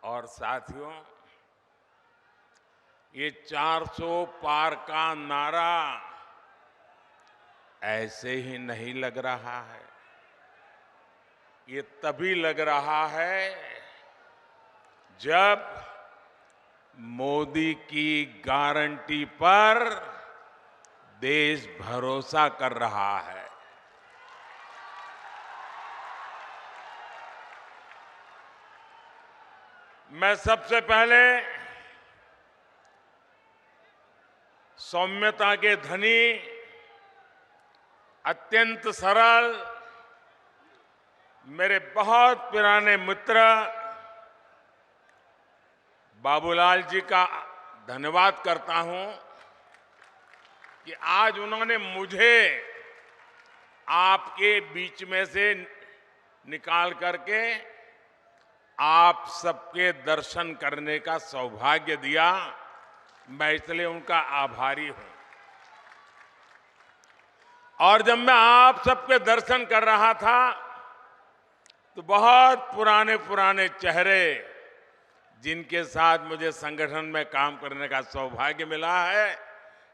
और साथियों, ये 400 पार का नारा ऐसे ही नहीं लग रहा है। ये तभी लग रहा है जब मोदी की गारंटी पर देश भरोसा कर रहा है। मैं सबसे पहले सौम्यता के धनी, अत्यंत सरल, मेरे बहुत पुराने मित्र बाबूलाल जी का धन्यवाद करता हूं कि आज उन्होंने मुझे आपके बीच में से निकाल करके आप सबके दर्शन करने का सौभाग्य दिया। मैं इसलिए उनका आभारी हूं। और जब मैं आप सबके दर्शन कर रहा था तो बहुत पुराने पुराने चेहरे, जिनके साथ मुझे संगठन में काम करने का सौभाग्य मिला है,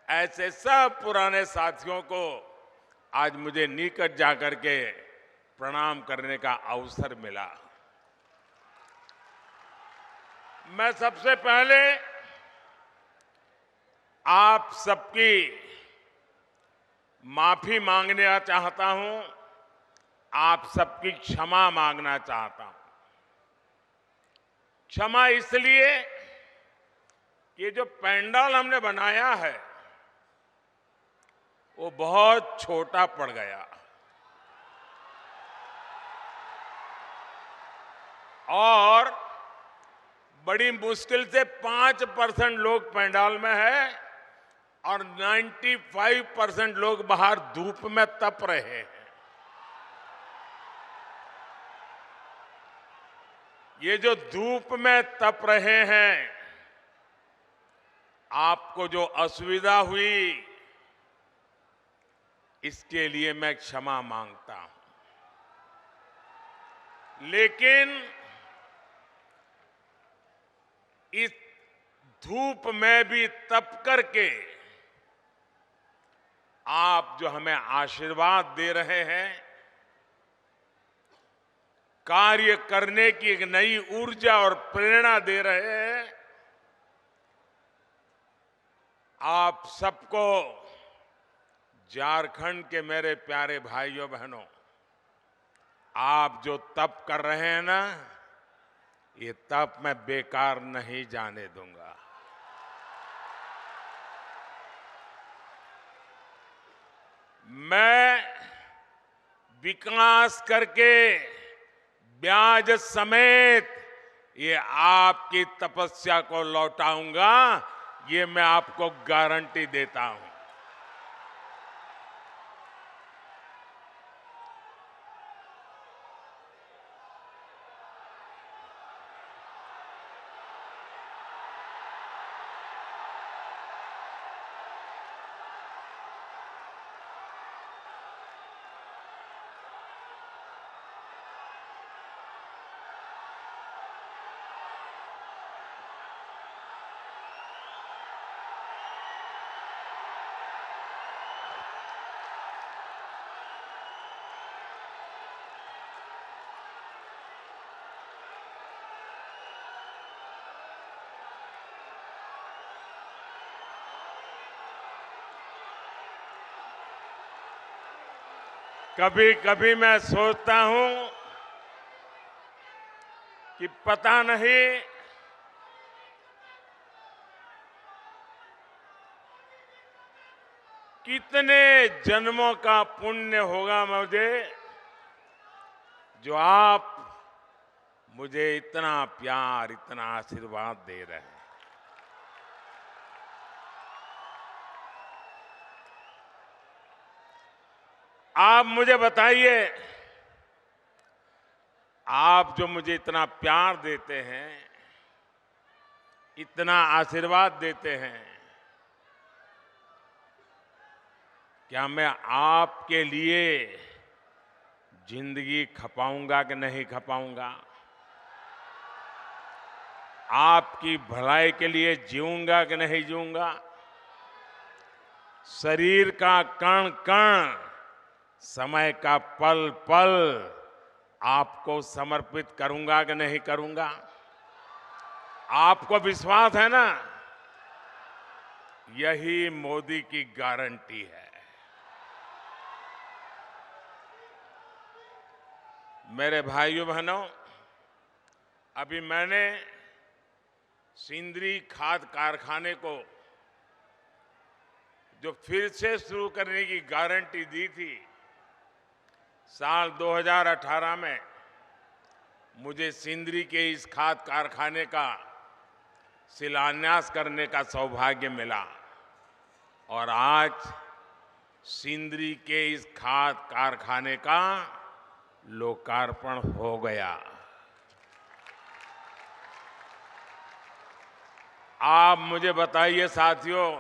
ऐसे सब पुराने साथियों को आज मुझे निकट जाकर के प्रणाम करने का अवसर मिला। मैं सबसे पहले आप सबकी माफी मांगना चाहता हूं, आप सबकी क्षमा मांगना चाहता हूं। क्षमा इसलिए कि ये जो पंडाल हमने बनाया है वो बहुत छोटा पड़ गया और बड़ी मुश्किल से 5% लोग पंडाल में है और 95% लोग बाहर धूप में तप रहे हैं। ये जो धूप में तप रहे हैं, आपको जो असुविधा हुई, इसके लिए मैं क्षमा मांगता हूं। लेकिन इस धूप में भी तप करके आप जो हमें आशीर्वाद दे रहे हैं, कार्य करने की एक नई ऊर्जा और प्रेरणा दे रहे हैं, आप सबको, झारखंड के मेरे प्यारे भाइयों बहनों, आप जो तप कर रहे हैं ना, ये तप मैं बेकार नहीं जाने दूंगा। मैं विकास करके ब्याज समेत ये आपकी तपस्या को लौटाऊंगा, ये मैं आपको गारंटी देता हूं। कभी कभी मैं सोचता हूं कि पता नहीं कितने जन्मों का पुण्य होगा मुझे, जो आप मुझे इतना प्यार, इतना आशीर्वाद दे रहे हैं। आप मुझे बताइए, आप जो मुझे इतना प्यार देते हैं, इतना आशीर्वाद देते हैं, क्या मैं आपके लिए जिंदगी खपाऊंगा कि नहीं खपाऊंगा? आपकी भलाई के लिए जीऊंगा कि नहीं जीऊंगा, शरीर का कण कण, समय का पल पल आपको समर्पित करूंगा कि नहीं करूंगा। आपको विश्वास है ना? यही मोदी की गारंटी है। मेरे भाइयों बहनों, अभी मैंने सिंदरी खाद कारखाने को जो फिर से शुरू करने की गारंटी दी थी, साल 2018 में मुझे सिंदरी के इस खाद कारखाने का शिलान्यास करने का सौभाग्य मिला और आज सिंदरी के इस खाद कारखाने का लोकार्पण हो गया। आप मुझे बताइए साथियों,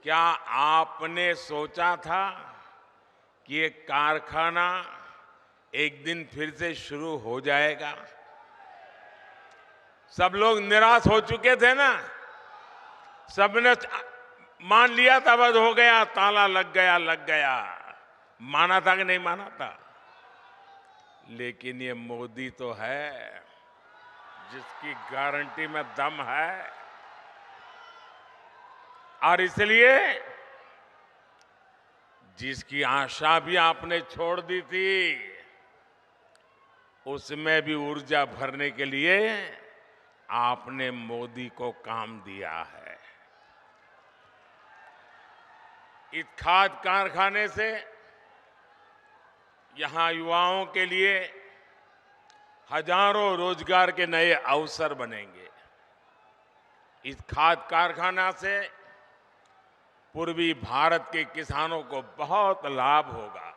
क्या आपने सोचा था कि ये कारखाना एक दिन फिर से शुरू हो जाएगा? सब लोग निराश हो चुके थे ना, सबने मान लिया था बस हो गया, ताला लग गया। माना था कि नहीं माना था? लेकिन ये मोदी तो है जिसकी गारंटी में दम है, और इसलिए जिसकी आशा भी आपने छोड़ दी थी, उसमें भी ऊर्जा भरने के लिए आपने मोदी को काम दिया है। इस खाद कारखाने से यहां युवाओं के लिए हजारों रोजगार के नए अवसर बनेंगे। इस खाद कारखाना से पूर्वी भारत के किसानों को बहुत लाभ होगा।